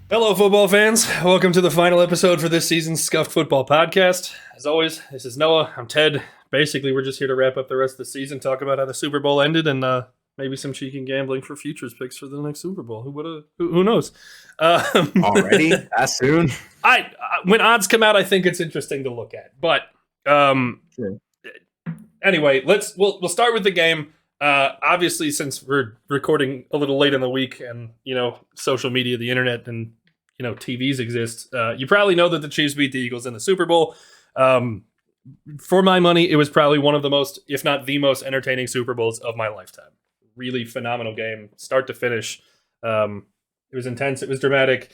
Hello, football fans. Welcome to the final episode for this season's Scuffed Football Podcast. As always, this is Noah. I'm Ted. Basically, we're just here to wrap up the rest of the season, talk about how the Super Bowl ended, and maybe some cheeky gambling for futures picks for the next Super Bowl. Who knows? Already? That soon? When odds come out, I think it's interesting to look at. But Sure. anyway, we'll start with the game. Obviously, since we're recording a little late in the week, and social media, the internet, and TVs exist, you probably know that the Chiefs beat the Eagles in the Super Bowl. For my money, it was probably one of the most, if not the most, entertaining Super Bowls of my lifetime. Really phenomenal game, start to finish. It was intense. It was dramatic.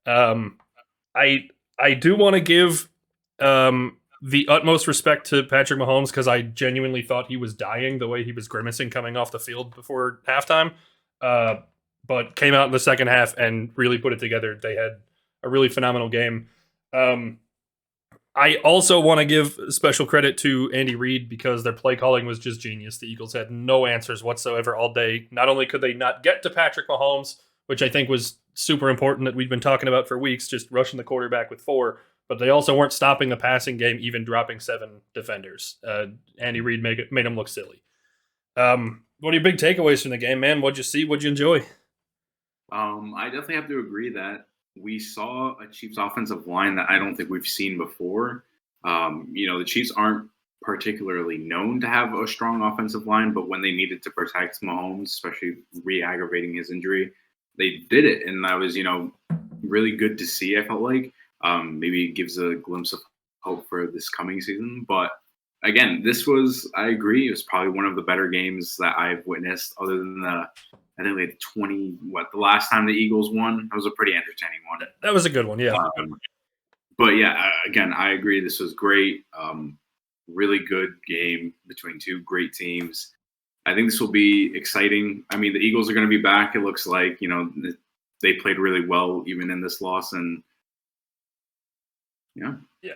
I do want to give the utmost respect to Patrick Mahomes because I genuinely thought he was dying the way he was grimacing coming off the field before halftime. But came out in the second half and really put it together. They had a really phenomenal game. I also want to give special credit to Andy Reid because their play calling was just genius. The Eagles had no answers whatsoever all day. Not only could they not get to Patrick Mahomes, which I think was super important that we've been talking about for weeks, just rushing the quarterback with 4, but they also weren't stopping the passing game, even dropping 7 defenders. Andy Reid made them look silly. What are your big takeaways from the game, man? What'd you see? What'd you enjoy? I definitely have to agree that we saw a Chiefs offensive line that I don't think we've seen before. The Chiefs aren't particularly known to have a strong offensive line, but when they needed to protect Mahomes, especially re-aggravating his injury, they did it. And that was, really good to see, I felt like. Maybe it gives a glimpse of hope for this coming season. But again, I agree, it was probably one of the better games that I've witnessed other than I think like the last time the Eagles won. That was a pretty entertaining one. That was a good one, yeah. But yeah, again, I agree. This was great. Really good game between two great teams. I think this will be exciting. I mean, the Eagles are going to be back. It looks like, they played really well even in this loss. And yeah.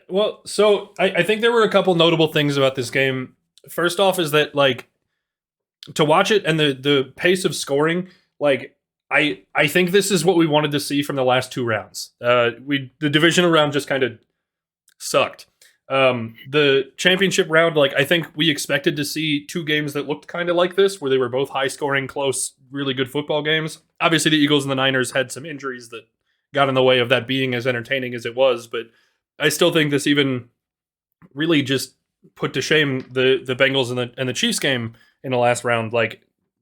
Well, so I think there were a couple notable things about this game. First off is that, to watch it and the pace of scoring, I think this is what we wanted to see from the last 2 rounds. The divisional round just kind of sucked. The championship round, I think we expected to see 2 games that looked kind of like this, where they were both high scoring, close, really good football games. Obviously, the Eagles and the Niners had some injuries that got in the way of that being as entertaining as it was, but I still think this even really just put to shame the Bengals and the Chiefs game in the last round.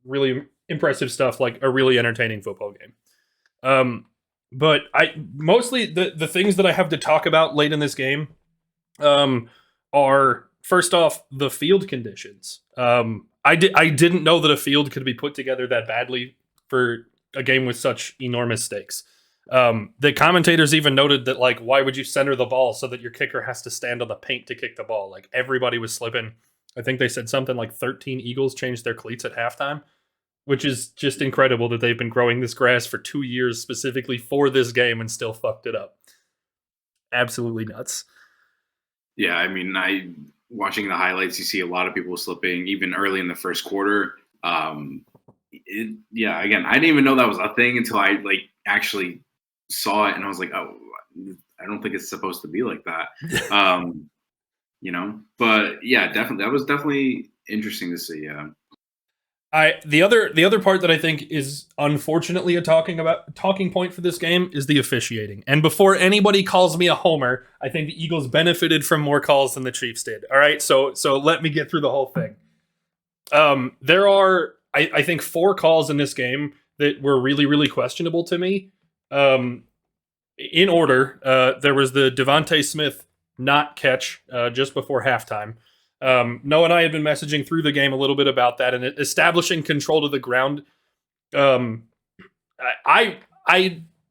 Really impressive stuff, a really entertaining football game. But I mostly the things that I have to talk about late in this game are, first off, the field conditions. I didn't know that a field could be put together that badly for a game with such enormous stakes. The commentators even noted that, why would you center the ball so that your kicker has to stand on the paint to kick the ball? Everybody was slipping. I think they said something like 13 Eagles changed their cleats at halftime, which is just incredible that they've been growing this grass for 2 years specifically for this game and still fucked it up. Absolutely nuts. Yeah, I mean, watching the highlights, you see a lot of people slipping even early in the first quarter. Again, I didn't even know that was a thing until I actually saw it, and I was like, oh, I don't think it's supposed to be like that. But yeah, definitely, that was definitely interesting to see. Yeah. The other part that I think is unfortunately a talking point for this game is the officiating. And before anybody calls me a homer, I think the Eagles benefited from more calls than the Chiefs did. All right, so let me get through the whole thing. There are, I think, 4 calls in this game that were really, really questionable to me. In order, there was the Devontae Smith not catch just before halftime. Noah and I had been messaging through the game a little bit about that, and establishing control to the ground. I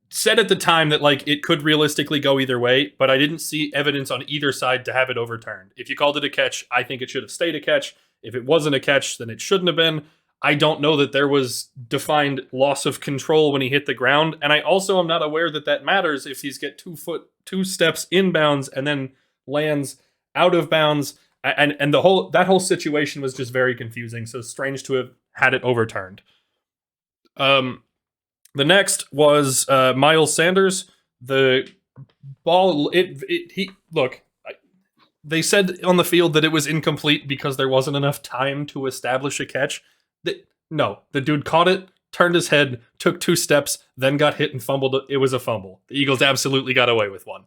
said at the time that it could realistically go either way, but I didn't see evidence on either side to have it overturned. If you called it a catch, I think it should have stayed a catch. If it wasn't a catch, then it shouldn't have been. I don't know that there was defined loss of control when he hit the ground, and I also am not aware that matters if he's get 2 steps inbounds and then lands out of bounds. And that whole situation was just very confusing. So strange to have had it overturned. The next was Miles Sanders, the ball, they said on the field that it was incomplete because there wasn't enough time to establish a catch. No, the dude caught it, turned his head, took 2 steps, then got hit and fumbled. It was a fumble. The Eagles absolutely got away with one.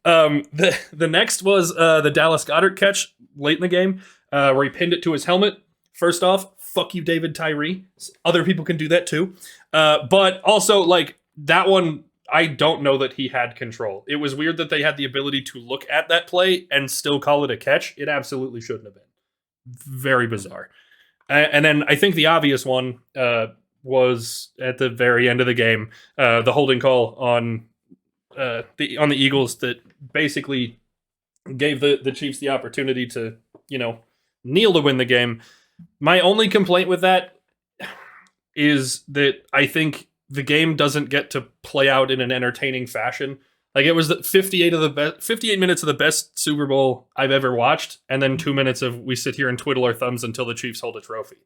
The next was the Dallas Goedert catch late in the game, where he pinned it to his helmet. First off, fuck you, David Tyree. Other people can do that too. But also, like, that one, I don't know that he had control. It was weird that they had the ability to look at that play and still call it a catch. It absolutely shouldn't have been. Very bizarre. And then I think the obvious one was at the very end of the game, the holding call on the Eagles that basically gave the Chiefs the opportunity to, kneel to win the game. My only complaint with that is that I think the game doesn't get to play out in an entertaining fashion. Like, it was 58 minutes of the best Super Bowl I've ever watched, and then 2 minutes of we sit here and twiddle our thumbs until the Chiefs hold a trophy.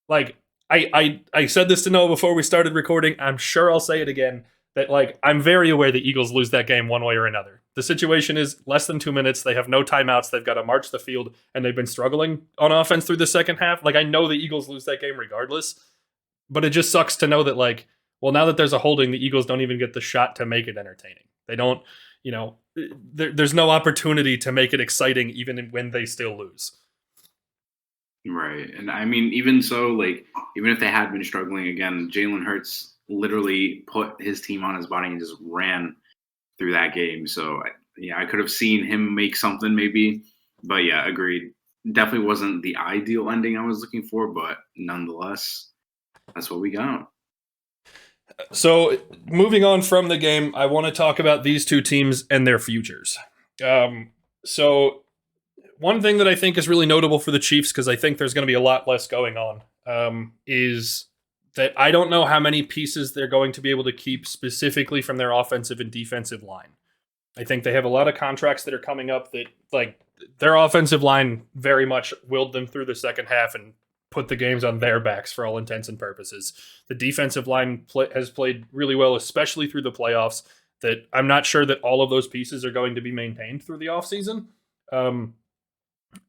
Like, I said this to Noah before we started recording. I'm sure I'll say it again, that, like, I'm very aware the Eagles lose that game one way or another. The situation is less than 2 minutes. They have no timeouts. They've got to march the field, and they've been struggling on offense through the second half. Like, I know the Eagles lose that game regardless, but it just sucks to know that, like, well, now that there's a holding, the Eagles don't even get the shot to make it entertaining. They don't, there's no opportunity to make it exciting even when they still lose. Right. And I mean, even so, like, even if they had been struggling again, Jalen Hurts literally put his team on his body and just ran through that game. So, I could have seen him make something maybe. But yeah, agreed. Definitely wasn't the ideal ending I was looking for, but nonetheless, that's what we got. So, moving on from the game, I want to talk about these two teams and their futures. So, one thing that I think is really notable for the Chiefs, because I think there's going to be a lot less going on, is that I don't know how many pieces they're going to be able to keep specifically from their offensive and defensive line. I think they have a lot of contracts that are coming up that, like, their offensive line very much willed them through the second half and put the games on their backs for all intents and purposes. The defensive line has played really well, especially through the playoffs, that I'm not sure that all of those pieces are going to be maintained through the offseason.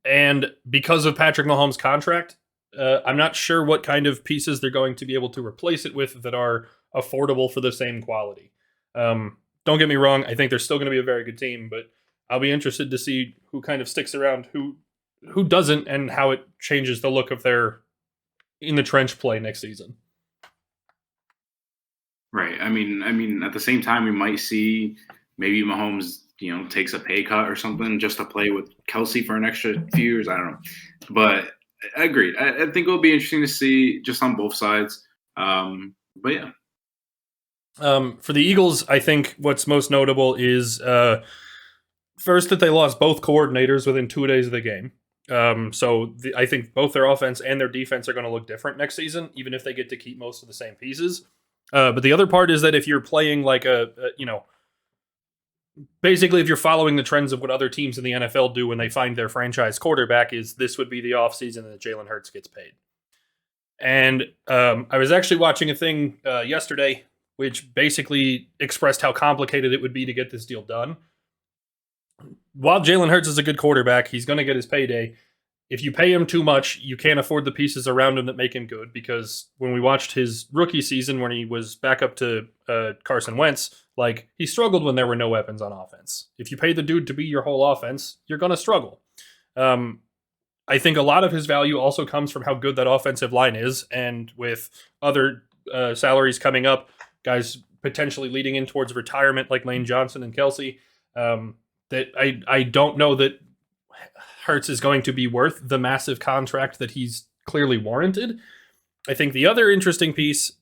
And because of Patrick Mahomes' contract, I'm not sure what kind of pieces they're going to be able to replace it with that are affordable for the same quality. Don't get me wrong, I think they're still going to be a very good team, but I'll be interested to see who kind of sticks around, who doesn't, and how it changes the look of their in the trench play next season. Right. I mean, at the same time, we might see maybe Mahomes, takes a pay cut or something just to play with Kelsey for an extra few years. I don't know, but I agree. I think it'll be interesting to see just on both sides. But yeah. For the Eagles, I think what's most notable is first that they lost both coordinators within 2 days of the game. I think both their offense and their defense are going to look different next season, even if they get to keep most of the same pieces. But the other part is that if you're playing like basically if you're following the trends of what other teams in the NFL do when they find their franchise quarterback, is this would be the offseason that Jalen Hurts gets paid. And I was actually watching a thing yesterday which basically expressed how complicated it would be to get this deal done. While Jalen Hurts is a good quarterback, he's going to get his payday. If you pay him too much, you can't afford the pieces around him that make him good, because when we watched his rookie season when he was back up to Carson Wentz, like, he struggled when there were no weapons on offense. If you pay the dude to be your whole offense, you're going to struggle. I think a lot of his value also comes from how good that offensive line is, and with other salaries coming up, guys potentially leading in towards retirement like Lane Johnson and Kelsey, that I don't know that Hurts is going to be worth the massive contract that he's clearly warranted. I think the other interesting piece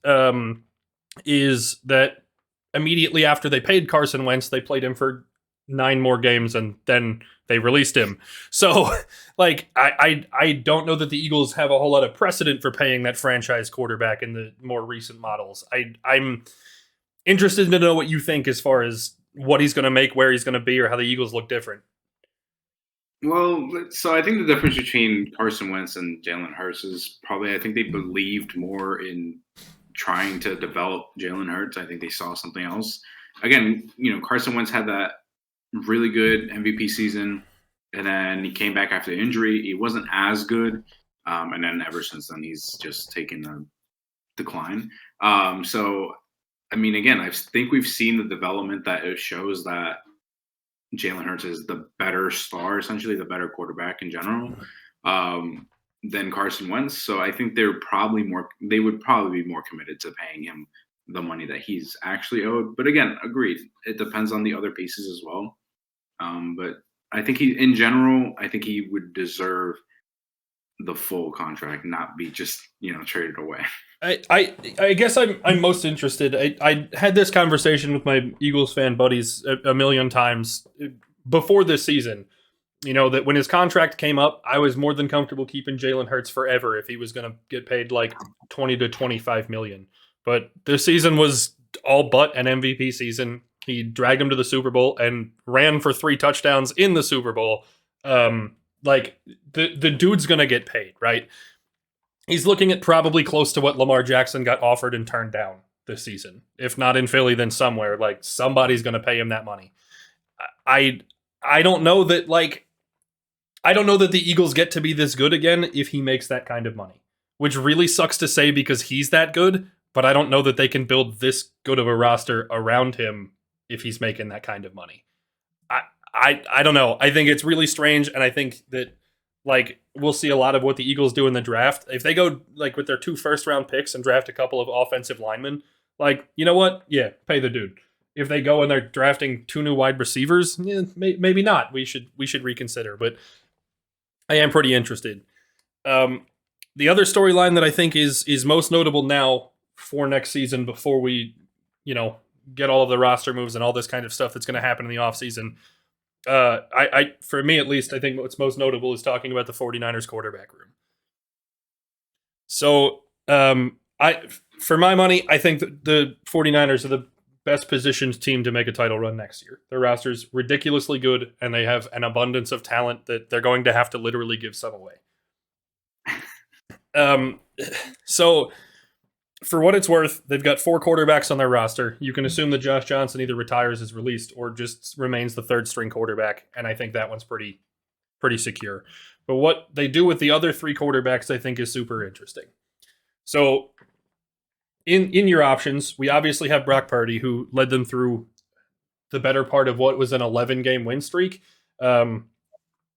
is that immediately after they paid Carson Wentz, they played him for 9 more games and then they released him. So, like, I don't know that the Eagles have a whole lot of precedent for paying that franchise quarterback in the more recent models. I'm interested to know what you think as far as what he's going to make, where he's going to be, or how the Eagles look different. Well, so I think the difference between Carson Wentz and Jalen Hurts is probably, I think they believed more in trying to develop Jalen Hurts. I think they saw something else. Again, Carson Wentz had that really good MVP season, and then he came back after the injury. He wasn't as good, and then ever since then, he's just taken a decline. So, I mean, again, I think we've seen the development that it shows that Jalen Hurts is the better star, essentially the better quarterback in general, than Carson Wentz. So I think they would probably be more committed to paying him the money that he's actually owed. But again, agreed. It depends on the other pieces as well. But I think in general, I think he would deserve the full contract, not be just, traded away. I guess I'm most interested. I had this conversation with my Eagles fan buddies a million times before this season. That when his contract came up, I was more than comfortable keeping Jalen Hurts forever if he was going to get paid like 20 to 25 million. But this season was all but an MVP season. He dragged him to the Super Bowl and ran for 3 touchdowns in the Super Bowl. Like the dude's going to get paid, right? He's looking at probably close to what Lamar Jackson got offered and turned down this season. If not in Philly, then somewhere. Like somebody's going to pay him that money. I don't know that the Eagles get to be this good again if he makes that kind of money, which really sucks to say because he's that good, but I don't know that they can build this good of a roster around him if he's making that kind of money. I don't know. I think it's really strange, and I think that we'll see a lot of what the Eagles do in the draft. If they go with their 2 first-round picks and draft a couple of offensive linemen, you know what? Yeah, pay the dude. If they go and they're drafting 2 new wide receivers, maybe not. We should reconsider, but I am pretty interested. The other storyline that I think is most notable now for next season before we, get all of the roster moves and all this kind of stuff that's going to happen in the offseason, for me at least, I think what's most notable is talking about the 49ers quarterback room. So, for my money, I think that the 49ers are the best positioned team to make a title run next year. Their roster's ridiculously good, and they have an abundance of talent that they're going to have to literally give some away. So, for what it's worth, they've got 4 quarterbacks on their roster. You can assume that Josh Johnson either retires, is released, or just remains the 3rd string quarterback, and I think that one's pretty secure. But what they do with the other 3 quarterbacks, I think, is super interesting. So, in your options, we obviously have Brock Purdy, who led them through the better part of what was an 11-game win streak. They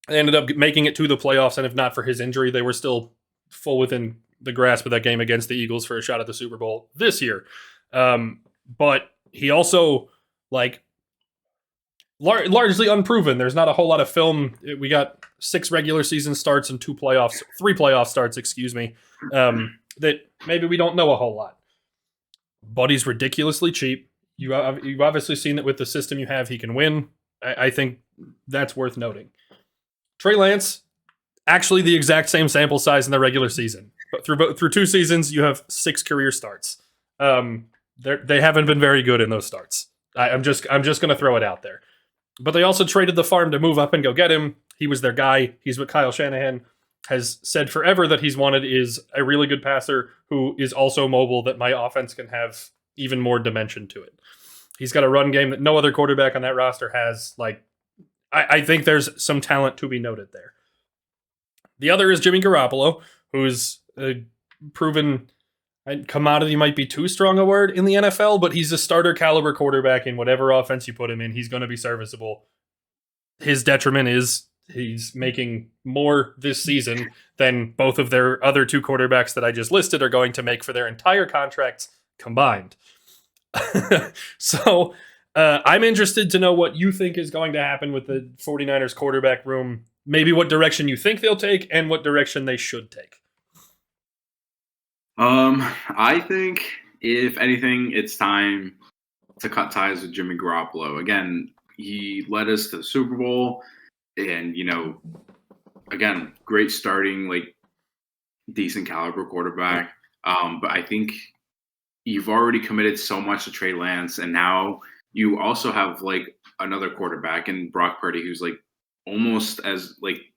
ended up making it to the playoffs, and if not for his injury, they were still full within the grasp of that game against the Eagles for a shot at the Super Bowl this year. But he also, largely unproven. There's not a whole lot of film. We got 6 regular season starts and 3 playoff starts, that maybe we don't know a whole lot. But he's ridiculously cheap. You've obviously seen that with the system you have, he can win. I think that's worth noting. Trey Lance, actually the exact same sample size in the regular season. But through 2 seasons, you have 6 career starts. They haven't been very good in those starts. I'm just going to throw it out there. But they also traded the farm to move up and go get him. He was their guy. He's what Kyle Shanahan has said forever that he's wanted, is a really good passer who is also mobile, that my offense can have even more dimension to it. He's got a run game that no other quarterback on that roster has. I think there's some talent to be noted there. The other is Jimmy Garoppolo, who's a proven commodity, might be too strong a word in the NFL, but he's a starter caliber quarterback in whatever offense you put him in. He's going to be serviceable. His detriment is he's making more this season than both of their other 2 quarterbacks that I just listed are going to make for their entire contracts combined. So I'm interested to know what you think is going to happen with the 49ers quarterback room, maybe what direction you think they'll take and what direction they should take. I think if anything, it's time to cut ties with Jimmy Garoppolo. Again, he led us to the Super Bowl, and again, great starting, decent caliber quarterback. But I think you've already committed so much to Trey Lance, and now you also have another quarterback in Brock Purdy, who's almost as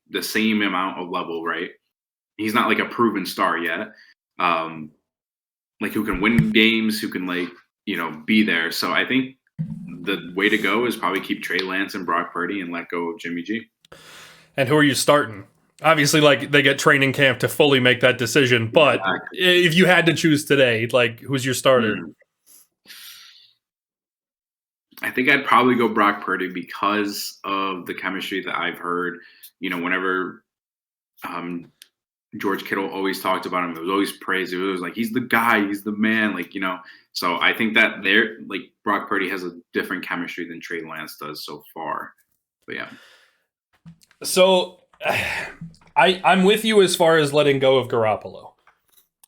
the same amount of level, right? He's not a proven star yet. who can win games, who can be there. So I think the way to go is probably keep Trey Lance and Brock Purdy and let go of Jimmy G. And who are you starting? Obviously, they get training camp to fully make that decision. But if you had to choose today, who's your starter? I think I'd probably go Brock Purdy because of the chemistry that I've heard. Whenever George Kittle always talked about him, it was always praised. It was like, he's the guy, he's the man, So I think that Brock Purdy has a different chemistry than Trey Lance does so far. But yeah. So I'm with you as far as letting go of Garoppolo.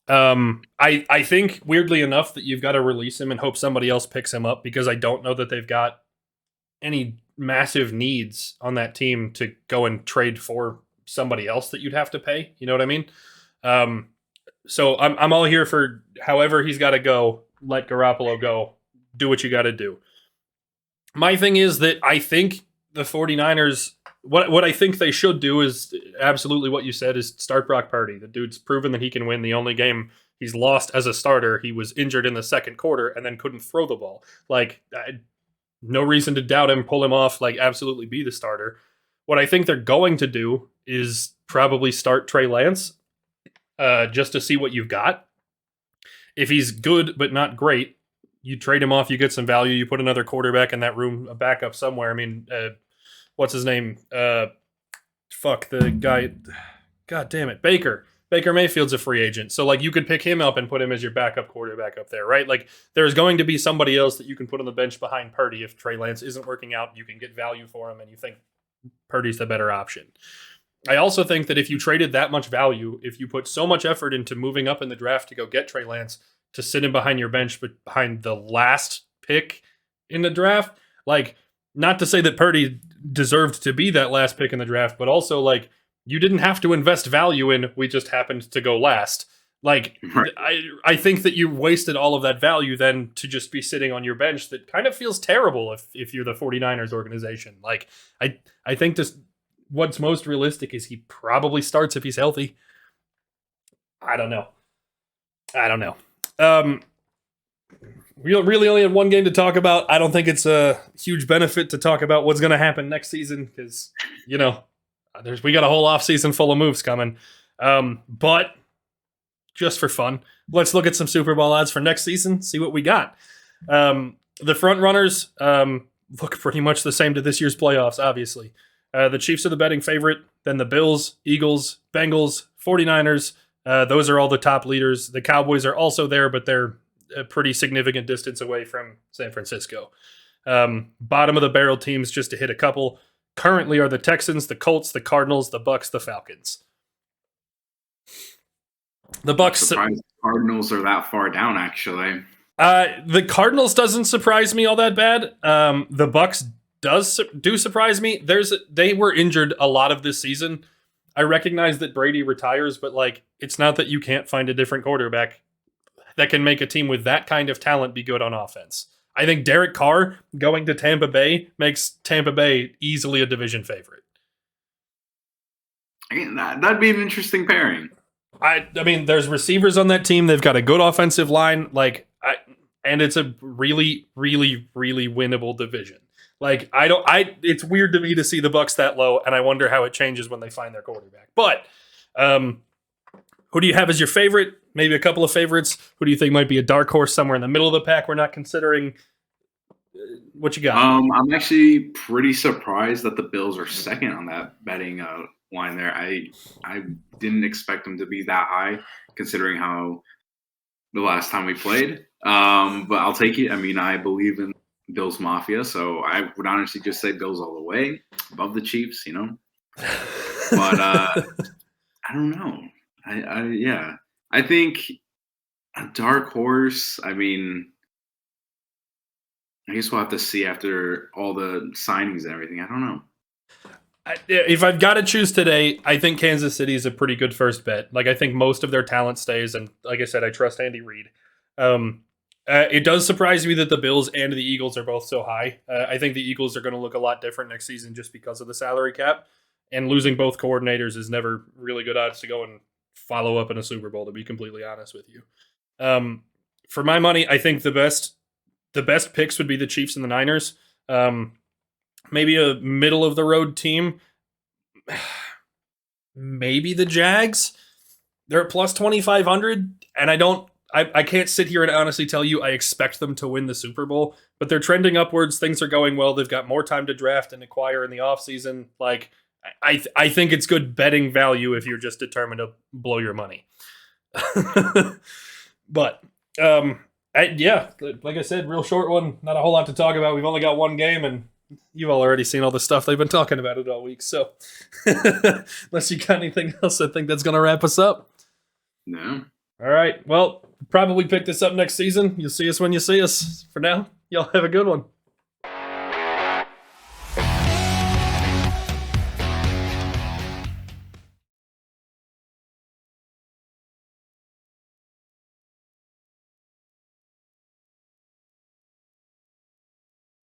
I think weirdly enough that you've got to release him and hope somebody else picks him up, because I don't know that they've got any massive needs on that team to go and trade for somebody else that you'd have to pay. You know what I mean? So I'm all here for however he's got to go. Let Garoppolo go. Do what you got to do. My thing is that I think the 49ers, what I think they should do is absolutely what you said, is start Brock Purdy. The dude's proven that he can win. The only game he's lost as a starter, he was injured in the second quarter and then couldn't throw the ball. No reason to doubt him, pull him off, absolutely be the starter. What I think they're going to do is probably start Trey Lance just to see what you've got. If he's good but not great, you trade him off, you get some value, you put another quarterback in that room, a backup somewhere. I mean, what's his name? Fuck the guy. God damn it. Baker Mayfield's a free agent. So you could pick him up and put him as your backup quarterback up there, right? There's going to be somebody else that you can put on the bench behind Purdy. If Trey Lance isn't working out, you can get value for him and you think Purdy's the better option. I also think that if you traded that much value, if you put so much effort into moving up in the draft to go get Trey Lance, to sit him behind your bench, but behind the last pick in the draft, not to say that Purdy deserved to be that last pick in the draft, but also you didn't have to invest value in, we just happened to go last. Right. I think that you wasted all of that value then to just be sitting on your bench. That kind of feels terrible if you're the 49ers organization. I think just what's most realistic is he probably starts if he's healthy. I don't know. We really only had one game to talk about. I don't think it's a huge benefit to talk about what's going to happen next season because, we got a whole offseason full of moves coming. But just for fun, let's look at some Super Bowl odds for next season, see what we got. The front runners look pretty much the same to this year's playoffs, obviously. The Chiefs are the betting favorite, then the Bills, Eagles, Bengals, 49ers. Those are all the top leaders. The Cowboys are also there, but they're a pretty significant distance away from San Francisco. Bottom of the barrel teams, just to hit a couple, currently are the Texans, the Colts, the Cardinals, the Bucks, the Falcons. The Bucks. Cardinals are that far down, actually. The Cardinals doesn't surprise me all that bad. The Bucks do surprise me. They were injured a lot of this season. I recognize that Brady retires, but it's not that you can't find a different quarterback that can make a team with that kind of talent be good on offense. I think Derek Carr going to Tampa Bay makes Tampa Bay easily a division favorite. That'd be an interesting pairing. I mean, there's receivers on that team. They've got a good offensive line, and it's a really, really, really winnable division. It's weird to me to see the Bucks that low, and I wonder how it changes when they find their quarterback. But who do you have as your favorite? Maybe a couple of favorites. Who do you think might be a dark horse somewhere in the middle of the pack we're not considering? What you got? I'm actually pretty surprised that the Bills are second on that betting line there. I didn't expect them to be that high, considering how the last time we played. But I'll take it. I mean, I believe in Bills Mafia, so I would honestly just say Bills all the way, above the Chiefs, But I don't know. I think a dark horse. I mean, I guess we'll have to see after all the signings and everything. I don't know. If I've got to choose today, I think Kansas City is a pretty good first bet. I think most of their talent stays, and like I said, I trust Andy Reid. It does surprise me that the Bills and the Eagles are both so high. I think the Eagles are going to look a lot different next season just because of the salary cap, and losing both coordinators is never really good odds to go and follow up in a Super Bowl, to be completely honest with you. for my money, I think the best picks would be the Chiefs and the Niners. Maybe a middle of the road team. Maybe the Jags. They're at plus 2,500, and I can't sit here and honestly tell you I expect them to win the Super Bowl, but they're trending upwards. Things are going well. They've got more time to draft and acquire in the offseason. Like, I think it's good betting value if you're just determined to blow your money. But, yeah, like I said, real short one. Not a whole lot to talk about. We've only got one game, and you've all already seen all the stuff they've been talking about it all week. So, unless you got anything else, I think that's going to wrap us up. No. All right. Well, probably pick this up next season. You'll see us when you see us. For now, y'all have a good one.